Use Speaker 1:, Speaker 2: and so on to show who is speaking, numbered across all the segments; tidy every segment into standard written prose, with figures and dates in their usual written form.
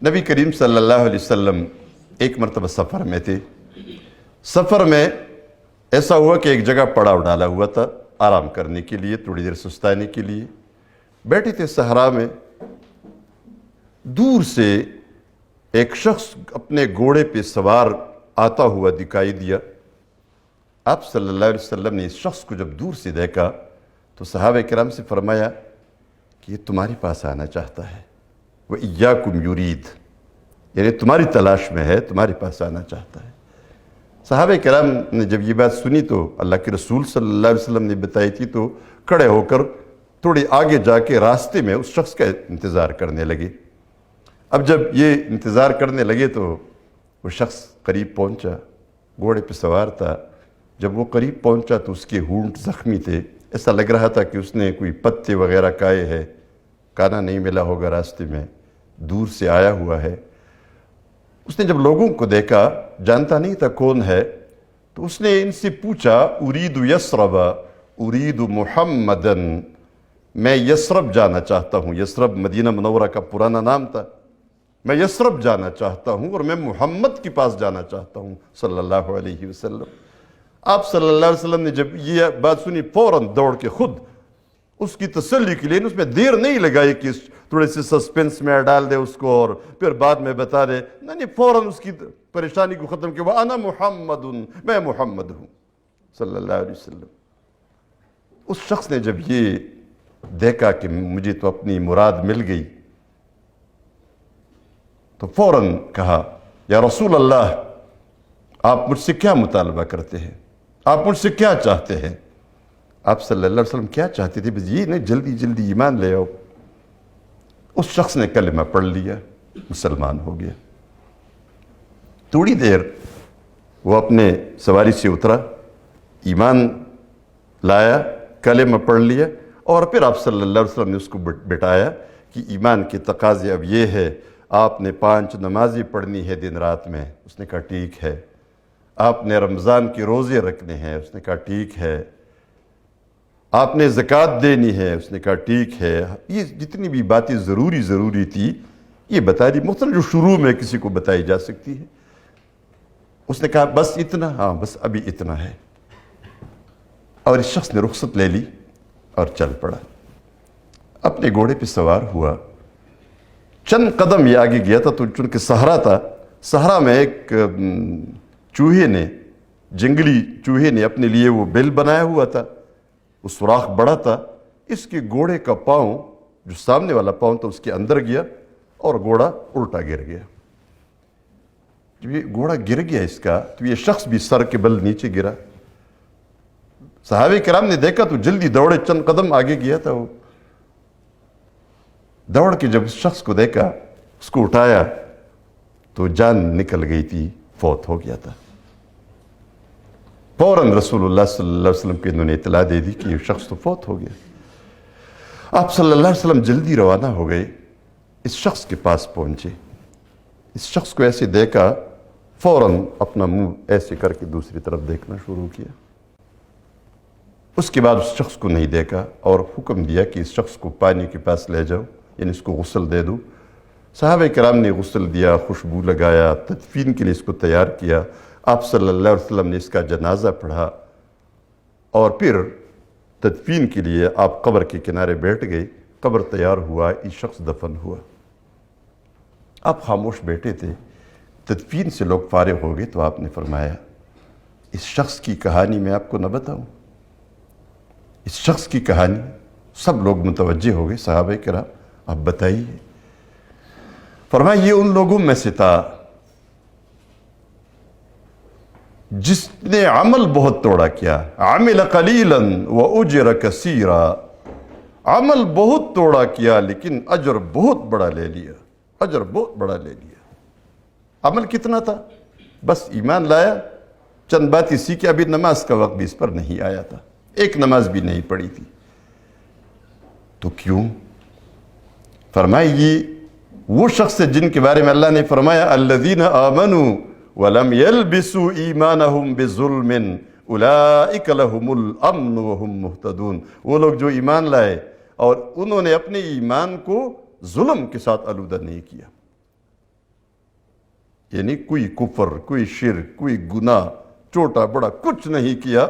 Speaker 1: نبی کریم صلی اللہ علیہ وسلم ایک مرتبہ سفر میں تھے۔ سفر میں ایسا ہوا کہ ایک جگہ پڑاؤ ڈالا ہوا تھا آرام کرنے کے لیے، تھوڑی دیر سستانے کے لیے بیٹھے تھے صحرا میں۔ دور سے ایک شخص اپنے گھوڑے پہ سوار آتا ہوا دکھائی دیا۔ آپ صلی اللہ علیہ وسلم نے اس شخص کو جب دور سے دیکھا تو صحابہ کرام سے فرمایا کہ یہ تمہارے پاس آنا چاہتا ہے، وَإِيَّاكُمْ يُرِيد، یعنی تمہاری تلاش میں ہے، تمہارے پاس آنا چاہتا ہے۔ صحابہ کرام نے جب یہ بات سنی تو اللہ کے رسول صلی اللہ علیہ وسلم نے بتائی تھی تو کھڑے ہو کر تھوڑی آگے جا کے راستے میں اس شخص کا انتظار کرنے لگے۔ اب جب یہ انتظار کرنے لگے تو وہ شخص قریب پہنچا، گھوڑے پہ سوار تھا۔ جب وہ قریب پہنچا تو اس کے ہونٹ زخمی تھے، ایسا لگ رہا تھا کہ اس نے کوئی پتے وغیرہ کھائے ہے، کھانا نہیں ملا ہوگا راستے میں، دور سے آیا ہوا ہے۔ اس نے جب لوگوں کو دیکھا، جانتا نہیں تھا کون ہے، تو اس نے ان سے پوچھا ارید یثرب ارید محمدن، میں یثرب جانا چاہتا ہوں۔ یثرب مدینہ منورہ کا پرانا نام تھا۔ میں یثرب جانا چاہتا ہوں اور میں محمد کے پاس جانا چاہتا ہوں صلی اللہ علیہ وسلم۔ آپ صلی اللہ علیہ وسلم نے جب یہ بات سنی فوراً دوڑ کے خود اس کی تسلی کے لیے، اس میں دیر نہیں لگائی کہ تھوڑے سے سسپنس میں ڈال دے اس کو اور پھر بعد میں بتا دے، نہیں، فوراً اس کی پریشانی کو ختم کیا، وَأَنَا مُحَمَّدٌ، میں محمد ہوں صلی اللہ علیہ وسلم۔ اس شخص نے جب یہ دیکھا کہ مجھے تو اپنی مراد مل گئی تو فوراً کہا یا رسول اللہ، آپ مجھ سے کیا مطالبہ کرتے ہیں؟ آپ مجھ سے کیا چاہتے ہیں؟ آپ صلی اللہ علیہ وسلم کیا چاہتے تھے؟ بس یہ نہیں جلدی جلدی ایمان لے آؤ۔ اس شخص نے کلمہ پڑھ لیا، مسلمان ہو گیا۔ تھوڑی دیر وہ اپنے سواری سے اترا، ایمان لایا، کلمہ پڑھ لیا، اور پھر آپ صلی اللہ علیہ وسلم نے اس کو بٹایا کہ ایمان کے تقاضے اب یہ ہے، آپ نے 5 نمازیں پڑھنی ہے دن رات میں۔ اس نے کہا ٹھیک ہے۔ آپ نے رمضان کے روزے رکھنے ہیں۔ اس نے کہا ٹھیک ہے۔ آپ نے زکوٰۃ دینی ہے۔ اس نے کہا ٹھیک ہے۔ یہ جتنی بھی باتیں ضروری تھی یہ بتا دی، مختلف جو شروع میں کسی کو بتائی جا سکتی ہے۔ اس نے کہا بس اتنا؟ ہاں بس ابھی اتنا ہے۔ اور اس شخص نے رخصت لے لی اور چل پڑا، اپنے گھوڑے پہ سوار ہوا۔ چند قدم یہ آگے گیا تھا تو چونکہ صحرا تھا، صحرا میں ایک چوہے نے، جنگلی چوہے نے اپنے لیے وہ بل بنایا ہوا تھا، وہ سوراخ بڑا تھا۔ اس کے گھوڑے کا پاؤں، جو سامنے والا پاؤں تھا، اس کے اندر گیا اور گھوڑا الٹا گر گیا۔ جب یہ گھوڑا گر گیا اس کا تو یہ شخص بھی سر کے بل نیچے گرا۔ صحابہ کرام نے دیکھا تو جلدی دوڑے، چند قدم آگے گیا تھا، وہ دوڑ کے جب اس شخص کو دیکھا، اس کو اٹھایا تو جان نکل گئی تھی، فوت ہو گیا تھا۔ فوراً رسول اللہ صلی اللہ علیہ وسلم کو انہوں نے اطلاع دے دی کہ یہ شخص تو فوت ہو گیا۔ آپ صلی اللہ علیہ وسلم جلدی روانہ ہو گئے، اس شخص کے پاس پہنچے۔ اس شخص کو ایسے دیکھا، فوراً اپنا منہ ایسے کر کے دوسری طرف دیکھنا شروع کیا۔ اس کے بعد اس شخص کو نہیں دیکھا اور حکم دیا کہ اس شخص کو پانی کے پاس لے جاؤ، یعنی اس کو غسل دے دو۔ صحابہ کرام نے غسل دیا، خوشبو لگایا، تدفین کے لیے اس کو تیار کیا۔ آپ صلی اللہ علیہ وسلم نے اس کا جنازہ پڑھا اور پھر تدفین کے لیے آپ قبر کے کنارے بیٹھ گئے۔ قبر تیار ہوا، یہ شخص دفن ہوا۔ آپ خاموش بیٹھے تھے، تدفین سے لوگ فارغ ہو گئے تو آپ نے فرمایا اس شخص کی کہانی میں آپ کو نہ بتاؤں؟ اس شخص کی کہانی؟ سب لوگ متوجہ ہو گئے، صحابہ کرام، آپ بتائیے۔ فرمایا یہ ان لوگوں میں سے تھا جس نے عمل بہت توڑا کیا، عمل قلیلا واجر کثیرا، عمل بہت توڑا کیا لیکن اجر بہت بڑا لے لیا، اجر بہت بڑا لے لیا۔ عمل کتنا تھا؟ بس ایمان لایا، چند باتیں سیکھی، ابھی نماز کا وقت بھی اس پر نہیں آیا تھا، ایک نماز بھی نہیں پڑھی تھی۔ تو کیوں؟ فرمایا یہ وہ شخص ہے جن کے بارے میں اللہ نے فرمایا الذین آمنوا ولم يلبسوا ایمانہم بظلم اولئک لہم الامن وہم مہتدون۔ وہ لوگ جو ایمان لائے اور انہوں نے اپنے ایمان کو ظلم کے ساتھ آلودہ نہیں کیا، یعنی کوئی کفر، کوئی شرک، کوئی گناہ چھوٹا بڑا کچھ نہیں کیا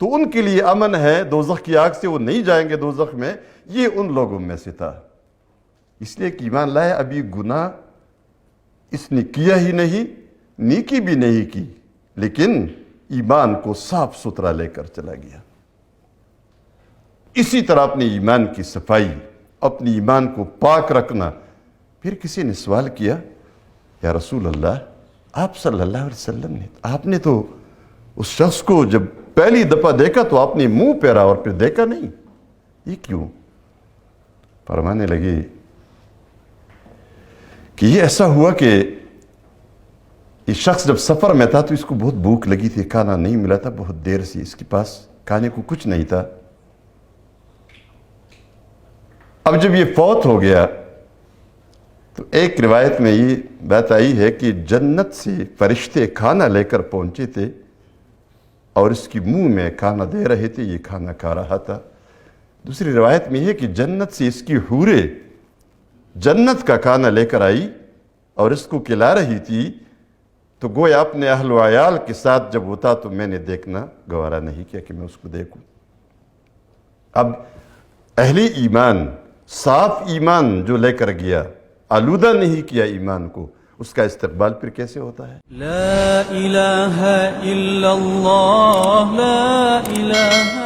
Speaker 1: تو ان کے لیے امن ہے، دوزخ کی آگ سے وہ نہیں جائیں گے دوزخ میں، یہ ان لوگوں میں سے تھا۔ اس لیے کہ ایمان لائے ابھی گناہ اس نے کیا ہی نہیں، نیکی بھی نہیں کی، لیکن ایمان کو صاف ستھرا لے کر چلا گیا۔ اسی طرح اپنے ایمان کی صفائی، اپنی ایمان کو پاک رکھنا۔ پھر کسی نے سوال کیا، یا رسول اللہ، آپ صلی اللہ علیہ وسلم نے، آپ نے تو اس شخص کو جب پہلی دفعہ دیکھا تو آپ نے منہ پھیرا اور پھر دیکھا نہیں، یہ کیوں؟ فرمانے لگے کہ یہ ایسا ہوا کہ یہ شخص جب سفر میں تھا تو اس کو بہت بھوک لگی تھی، کھانا نہیں ملا تھا، بہت دیر سے اس کے پاس کھانے کو کچھ نہیں تھا۔ اب جب یہ فوت ہو گیا تو ایک روایت میں یہ بات آئی ہے کہ جنت سے فرشتے کھانا لے کر پہنچے تھے اور اس کی منہ میں کھانا دے رہے تھے، یہ کھانا کھا رہا تھا۔ دوسری روایت میں ہے کہ جنت سے اس کی حوریں جنت کا کھانا لے کر آئی اور اس کو کھلا رہی تھی، تو گویا اپنے اہل و عیال کے ساتھ جب ہوتا تو میں نے دیکھنا گوارا نہیں کیا کہ میں اس کو دیکھوں۔ اب اہل ایمان، صاف ایمان جو لے کر گیا، آلودہ نہیں کیا ایمان کو، اس کا استقبال پھر کیسے ہوتا ہے؟
Speaker 2: لا الہ الا اللہ، لا الہ